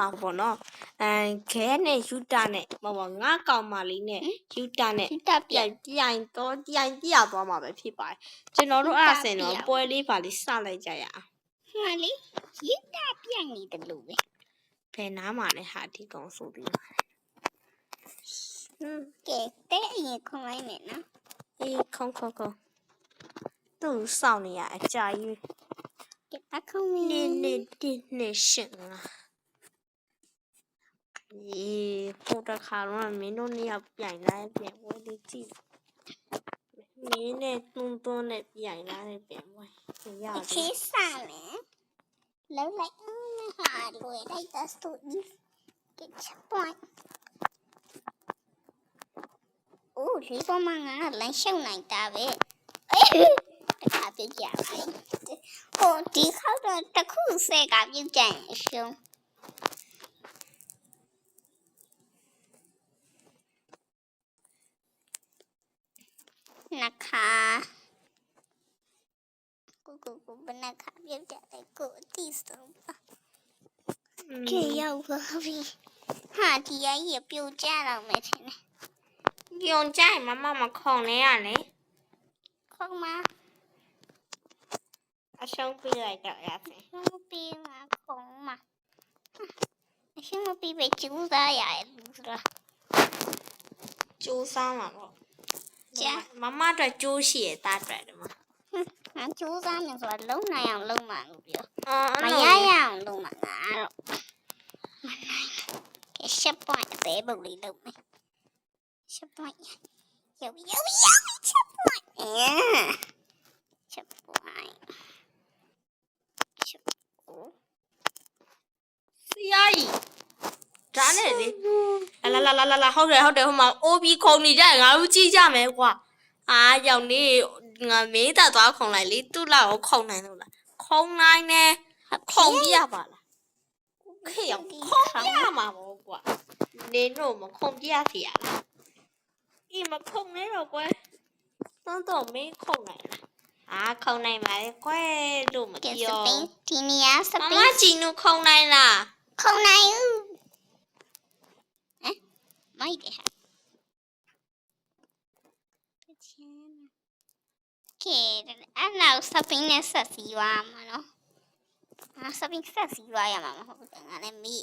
မှာပေါ့နော်ခဲနဲ့ယူတာနဲ့ဟောငါကောင်မလေးနဲ့ယူတာနဲ့ပြိုင်ပြသွားမှာပဲဖြစ်ပါတယ်ကျွန်တော်တို့အဲ့ဒါဆိုရင်တော့ပွဲလေးပါလေးစလိုက်ကြရအောင် ဟာလေယူတာပြိုင်နေတယ်လို့ပဲ ဘယ်နားမှာလဲဟာဒီကောင်ဆိုပြီးပါကဲတဲ့အရင်ခုံလိုက်နေနော်အေးခုံသူ့စောင့်နေရအကြာကြီးကဲအခုမင်းနေရှင်လားအေးပိုတခါတော့မင်းတို့နေရာပြိုင်လိုက်ပြန်ဝဲလေးကြည့်မင်းနဲ့တွန်းနဲ့ပြိုင်လိုက်ပြန်ဝဲရတယ်ခေးစားမယ်လုံးလိုက်ဟာလွယ်လိုက်တဲ့စတူဒီကစ်ပွိုင်းအိုးဒီပေါ်မှာငါလမ်းရှုံနိုင်တာပဲတခါပြကြပါဟိုဒီခေါက်တော့တစ်ခုဆဲကပြုတ်ကြရင်ရှုံးနခါကိုဘနခါပြုတ်တယ်ကိုအတိဆုံးပါကဲရောက်ပါပြီဟာဒီအကြီးပြုတ်ကြတော့မယ်ထင်တယ်ပြုံကြိုင်မခုံနေရလေခုံမအရှုံးပေးလိုက်တော့ရစေမပြီးမှာခုံမအရှုံးမပြီးပဲကျူးစားရတယ်လူဆိုတာကျိုးစားမှာပေါ့ကြာမအတွက်ကျိုးရှိရတာအတွက်ဒီမှာငါကျိုးစားမယ်ဆိုတာလုံးနိုင်အောင်လုံးမှာလို့ပြောမရရအောင်လုံးမှာငါတော့မနိုင်ကဲရှက်ပွိုင်းအသေးပုတ်လေးလုံးမယ်ရှက်ပွိုင်းရောက်ရှက်ပွိုင်းရှက်ပွိုင်းစီယာကြီးဒါနဲ့လေလာဟုတ်တယ်ဟိုမှာအိုးပြီးခုံနေကြငါတို့ကြည့်ကြမယ်ကွာအာရောက်နေငါမေးတာသွားခုံလိုက်လေသူ့လောက်ကိုခုံနိုင်လို့လားခုံနိုင်နေခုံပြရပါလားခေရောက်ခုံပြမှာပေါ့ကွာနေတော့မခုံပြစီရလားအေးမခုံနေတော့ကွယ်တော့မင်းခုံနိုင်လားအာခုံနိုင်ပါလေကွယ်လို့မပြောဒီနေရာစပင်းမကြည့်နုခုံနိုင်လားခုံနိုင်ဦးမိုက်တယ်ဟာကဲအဲ့နောက်စပင်းနဲ့ဆက်စီးသွားမှာနော်စပင်းဆက်စီးသွားရမှာမဟုတ်ဘူးငါလည်းမိ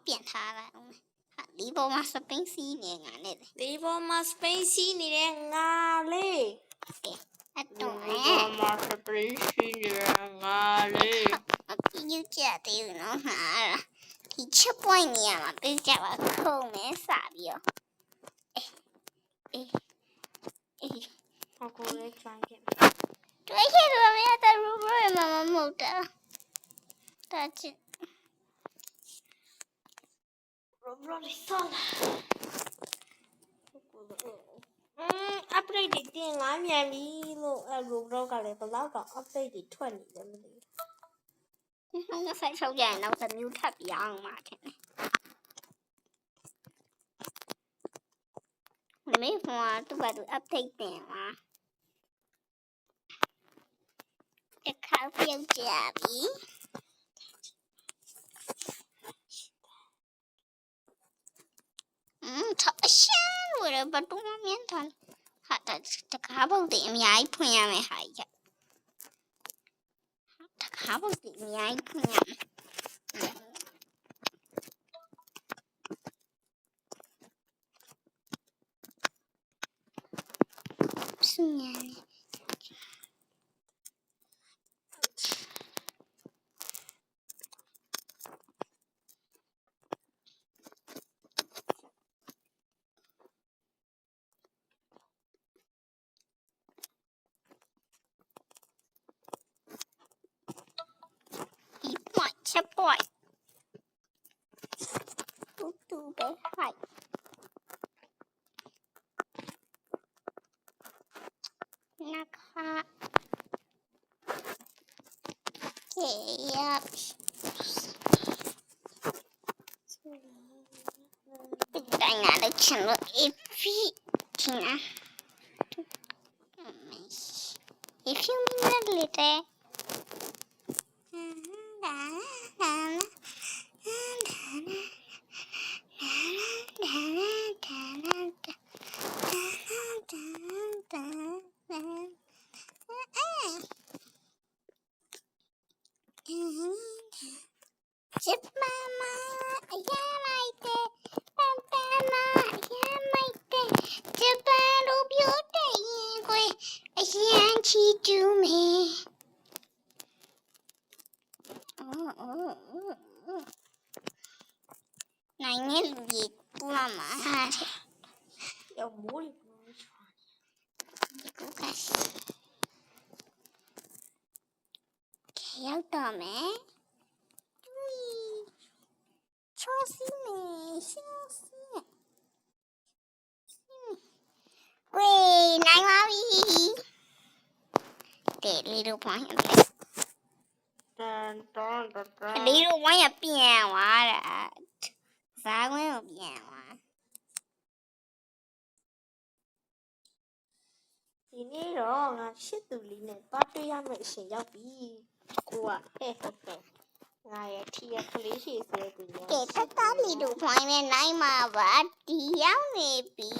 ပြန်ထားလိုက်အောင်ဟာဒီပေါ်မှာစပင်းစီးနေငါနဲ့ဒီပေါ်မှာစပင်းစီးနေတဲ့ငါလေးကဲအဲ့တော့ဒီပေါ်မှာစပင်းစီးနေတဲ့ငါလေးယူကြတယ်နော်ဟာဒီချက်ပွိုင်းနေရမှာပြကြပါခုံမဲစပြီးတော့ကိုလေးတိုင်းခဲ့တွေ့ခဲ့တော့မရတဲ့ရူဘရမမဟုတ်တာတာချစ်ရူဘရလေးဆောင်းupdate တွေတင်ငါမြန်ပြီလို့ရူဘရကလည်းဘလောက်တော့ update တွေထွက်နေတယ်မသိဘူးငါဆိုင်ချုပ်ကြရင်နောက်တစ်မျိုးထပ်ပြအောင်မှာထင်တယ်မေးဖွာသူ့ဘာသူ update တင်လာတခါပြုတ်ကြပြီထအရှမ်းလို့ရဘတူမမြင်တယ်ဟာတခါပုတ်တင်အများကြီးဖွင့်ရမယ်ဟာကြီးတခါပုတ်တင်အများကြီးဖွင့်ရမယ်ဆူညာချက်ပွိုင်းတူပဲဟိုက်နခါကဲရပ်တိုင်းငါလည်းချင်လို့အဖီချင်อ่ะif you need a little နိုင်ငံလူကြီးတူလာမှာတဲ့ ရောမိုးရီ ကူကရှိရောက်တော့မယ်ချောစီမေချောစီဝေးနိုင်ပါပြီတဲ့လေးတို့ဖွင့်ရမယ် တန်တန်တန် လေးတို့ဝိုင်းရပြန်သွားတာဇာခွင်းကိုပြန်သွား ဒီနေ့တော့ငါရှစ်သူလေးနဲ့သွားတွေ့ရမယ့်အချိန်ရောက်ပြီကိုကဟဲ့ငါရဲ့ထီရကလေးရှိစေသူနဲ့ ကဲတတလေးတို့ဖွင့်မယ်နိုင်မှာပါဒီရောက်နေပြီ